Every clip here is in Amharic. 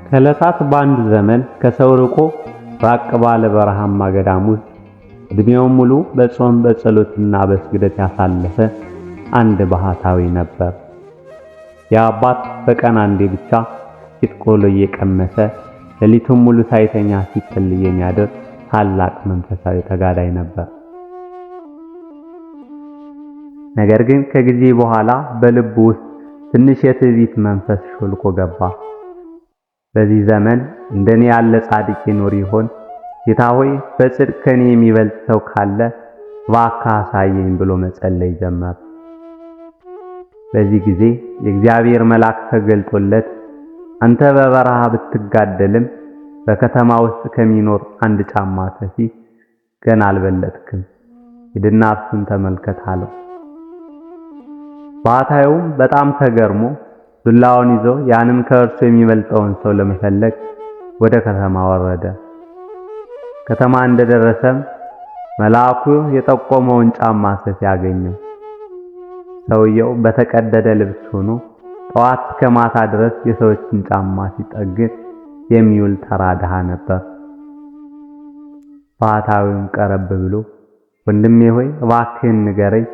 ከዕለታት በአንዱ ዘመን ከሰው ርቆ ራቅ ባለ በረሃማ ገዳም ውስጥ ዕድሜውን ሙሉ በጾም በጸሎትና በስግደት ያሳለፈ አንድ ባህታዊ ነበር። የአባት በቀን አንዴ ብቻ ጥቂት ቆሎ እየቀመሰ ሌሊቱን ሙሉ ሳይተኛ ሲጸልይ የሚያድር ታላቅ መንፈሳዊ ተጋዳይ ነበር። ነገር ግን ከጊዜ በኋላ በልቡ ውስጥ ትንሽ የትዕቢት መንፈስ ሾልኮ ገባ። በዚህ ዘመን እንደኔ ያለ ጻድቅ ይኖር ይሆን? ጌታ ሆይ በጽድቅ ከኔ የሚበልጥ ሰው ካለ እባክህ አሳየኝ ብሎ መጸለይ ጀመረ። በዚህ ጊዜ የእግዚአብሔር መልአክ ተገልጦለት አንተ በበረሃ ብትጋደልም በከተማ ውስጥ ከሚኖር አንድ ጫማ ሰፊ ገና አልበለጥክም፣ ሂድና እርሱን ተመልከት አለው። ባህታዊውም በጣም ተገርሞ ዱላውን ይዞ ያንን ከእርሱ የሚበልጠውን ሰው ለመፈለግ ወደ ከተማ ወረደ። ከተማ እንደደረሰም መልአኩ የጠቆመውን ጫማ ሰፊ አገኘው። ሰውየው በተቀደደ ልብስ ሆኖ ጠዋት እስከ ማታ ድረስ የሰዎችን ጫማ ሲጠግን የሚውል ተራ ድሃ ነበር። ባህታዊውም ቀረብ ብሎ ወንድሜ ሆይ እባክህን ንገረኝ፣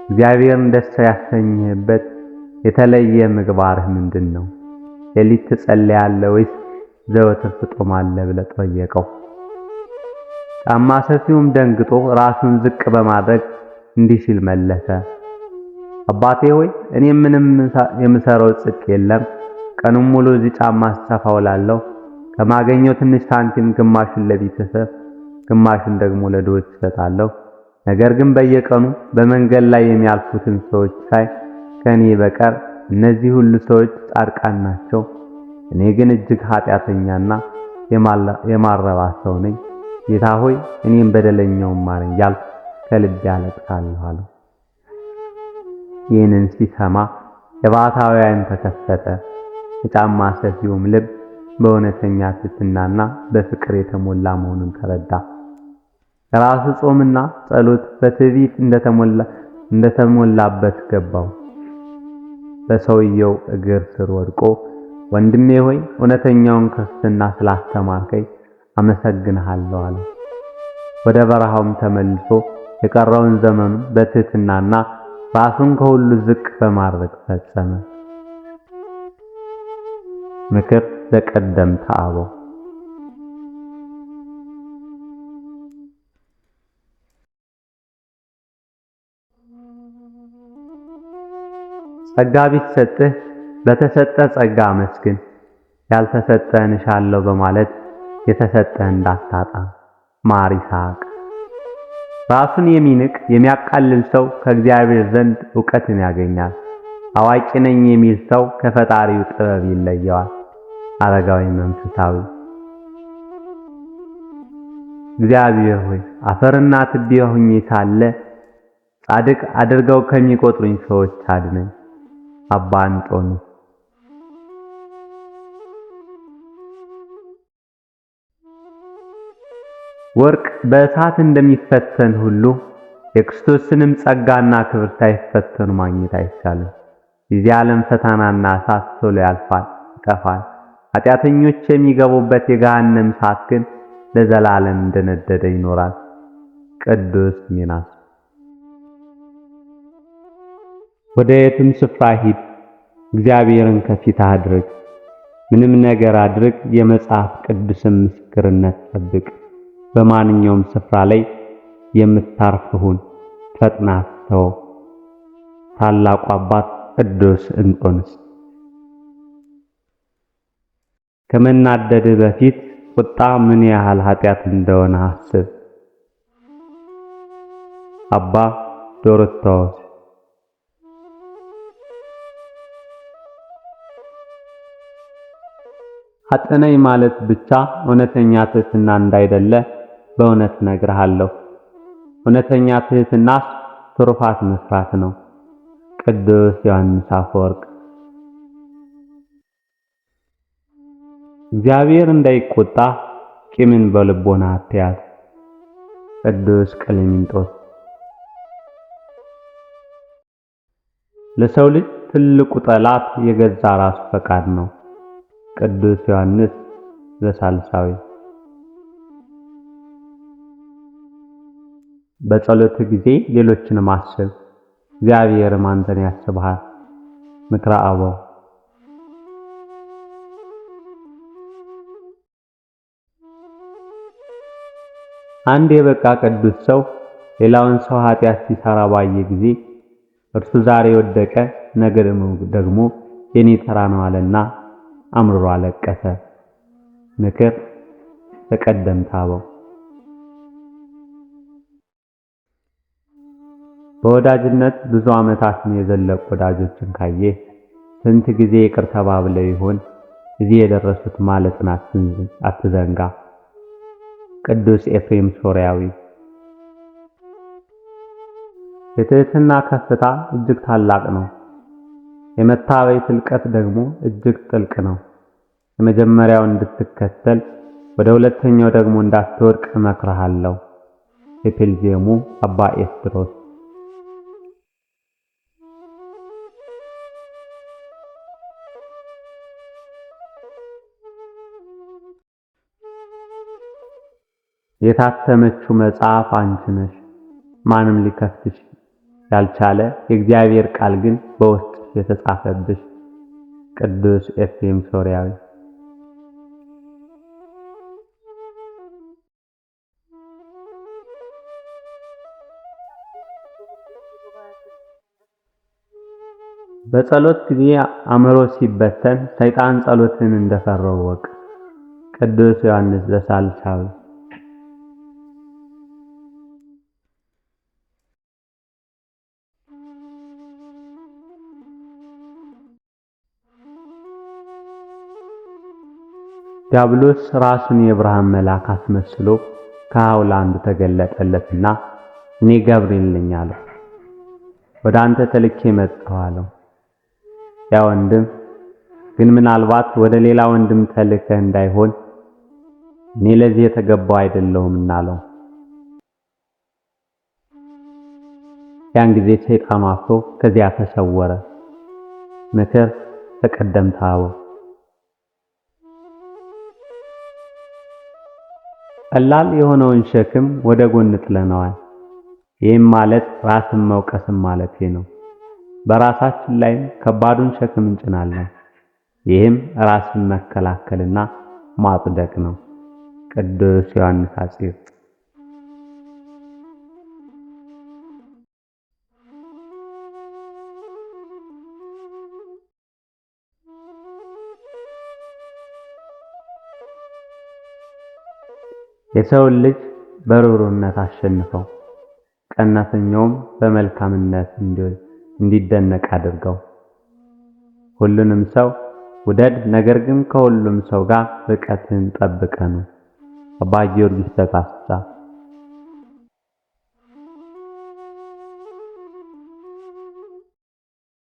እግዚአብሔርን ደስ ያሰኘህበት የተለየ ምግባርህ ምንድነው? ሌሊት ትጸልያለህ ወይስ ዘወትር ትጦማለህ? ብለህ ጠየቀው። ጫማ ሰፊውም ደንግጦ ራሱን ዝቅ በማድረግ እንዲህ ሲል መለሰ። አባቴ ሆይ እኔ ምንም የምሰራው ጽድቅ የለም። ቀኑን ሙሉ እዚህ ጫማ ስሰፋ ውላለሁ። ከማገኘው ትንሽ ሳንቲም ግማሹን ለቤተሰብ ግማሹን ደግሞ ለድሆች እሰጣለሁ። ነገር ግን በየቀኑ በመንገድ ላይ የሚያልፉትን ሰዎች ሳይ ከኔ በቀር እነዚህ ሁሉ ሰዎች ጻድቃን ናቸው፣ እኔ ግን እጅግ ኃጢአተኛና የማረባ ሰው ነኝ። ጌታ ሆይ እኔም በደለኛውን ማረኝ እያልኩ ከልቤ አለቅሳለሁ አለው። ይህንን ሲሰማ የባህታዊው ዓይን ተከፈተ። የጫማ ሰፊውም ልብ በእውነተኛ ትሕትናና በፍቅር የተሞላ መሆኑን ተረዳ። ራሱ ጾምና ጸሎት በትዕቢት እንደተሞላበት ገባው። በሰውየው እግር ስር ወድቆ ወንድሜ ሆይ እውነተኛውን ክርስትና ስላስተማርከኝ አመሰግንሃለሁ አለ። ወደ በረሃውም ተመልሶ የቀረውን ዘመኑን በትሕትናና ራሱን ከሁሉ ዝቅ በማድረግ ፈጸመ። ምክር ዘቀደምት አበው። ጸጋ ቢሰጥህ በተሰጠህ ጸጋ አመስግን፣ ያልተሰጠህን እሻለሁ በማለት የተሰጠህን እንዳታጣ። ማር ይስሐቅ። ራሱን የሚንቅ የሚያቃልል ሰው ከእግዚአብሔር ዘንድ ዕውቀትን ያገኛል። አዋቂ ነኝ የሚል ሰው ከፈጣሪው ጥበብ ይለየዋል። አረጋዊ መንፈሳዊ። እግዚአብሔር ሆይ አፈርና ትቢያ ሆኜ ሳለ ጻድቅ አድርገው ከሚቆጥሩኝ ሰዎች አድነኝ። አባ አንጦንስ። ወርቅ በእሳት እንደሚፈተን ሁሉ የክርስቶስንም ጸጋና ክብር ሳይፈተኑ ማግኘት አይቻልም። የዚህ ዓለም ፈተናና እሳት ቶሎ ያልፋል፣ ይጠፋል። ኃጢአተኞች የሚገቡበት የገሃነም እሳት ግን ለዘላለም እንደነደደ ይኖራል። ቅዱስ ሚናስ። ወደ የትም ስፍራ ሂድ፣ እግዚአብሔርን ከፊት አድርግ። ምንም ነገር አድርግ፣ የመጽሐፍ ቅዱስን ምስክርነት ጠብቅ። በማንኛውም ስፍራ ላይ የምታርፍ ሁን፣ ፈጥነህ አትተው። ታላቁ አባት ቅዱስ እንጦንስ። ከመናደድ በፊት ቁጣ ምን ያህል ኃጢአት እንደሆነ አስብ። አባ ዶሮታዎስ። አጥነኝ ማለት ብቻ እውነተኛ ትሕትና እንዳይደለ በእውነት እነግርሃለሁ። እውነተኛ ትሕትናስ ትሩፋት መስራት ነው። ቅዱስ ዮሐንስ አፈወርቅ። እግዚአብሔር እንዳይቆጣ ቂምን በልቦና አትያዝ። ቅዱስ ቀሌምንጦስ። ለሰው ልጅ ትልቁ ጠላት የገዛ ራሱ ፈቃድ ነው። ቅዱስ ዮሐንስ ዘሳልሳዊ። በጸሎት ጊዜ ሌሎችን ማሰብ እግዚአብሔርም አንተን ያስብሃል። ምክረ አበው። አንድ የበቃ ቅዱስ ሰው ሌላውን ሰው ኃጢአት ሲሰራ ባየ ጊዜ እርሱ ዛሬ ወደቀ፣ ነገ ደግሞ የኔ ተራ ነው አለና አምርሮ አለቀሰ። ምክር ከቀደምት አበው። በወዳጅነት ብዙ ዓመታትን የዘለቁ ወዳጆችን ካየህ ስንት ጊዜ ይቅር ተባብለው ይሆን እዚህ የደረሱት ማለትን አትዘንጋ። ቅዱስ ኤፍሬም ሶርያዊ። የትህትና ከፍታ እጅግ ታላቅ ነው። የመታበይ ጥልቀት ደግሞ እጅግ ጥልቅ ነው። የመጀመሪያው እንድትከተል ወደ ሁለተኛው ደግሞ እንዳትወድቅ እመክርሃለሁ። የፔልዜሙ አባ ኤስድሮስ። የታተመችው መጽሐፍ አንቺ ነሽ፣ ማንም ሊከፍትሽ ያልቻለ የእግዚአብሔር ቃል ግን በውስጥሽ የተጻፈብሽ። ቅዱስ ኤፍሬም ሶርያዊ። በጸሎት ጊዜ አእምሮ ሲበተን ሰይጣን ጸሎትን እንደፈረው ወቅ። ቅዱስ ዮሐንስ ዘሳልሳዊ። ዲያብሎስ ራሱን የብርሃን መልአክ አስመስሎ ከሐውል አንዱ ተገለጠለትና እኔ ገብርኤል ነኝ አለው። ወደ አንተ ተልኬ መጣሁ አለው። ያ ወንድም ግን ምናልባት ወደ ሌላ ወንድም ተልከህ እንዳይሆን እኔ ለዚህ የተገባው አይደለሁምና አለው። ያን ጊዜ ሰይጣን አፍሮ ከዚያ ተሰወረ። ምክር ከቀደምት አበው። ቀላል የሆነውን ሸክም ወደ ጎን ጥለነዋል። ይህም ማለት ራስን መውቀስም ማለቴ ነው። በራሳችን ላይም ከባዱን ሸክም እንጭናለን። ይህም ራስን መከላከልና ማጽደቅ ነው። ቅዱስ ዮሐንስ አጽር። የሰውን ልጅ በርኅሩህነት አሸንፈው፣ ቀናተኛውም በመልካምነት እንዲደነቅ አድርገው። ሁሉንም ሰው ውደድ፣ ነገር ግን ከሁሉም ሰው ጋር ርቀትን ጠብቀህ ነው። አባ ጊዮርጊስ ዘጋስጫ።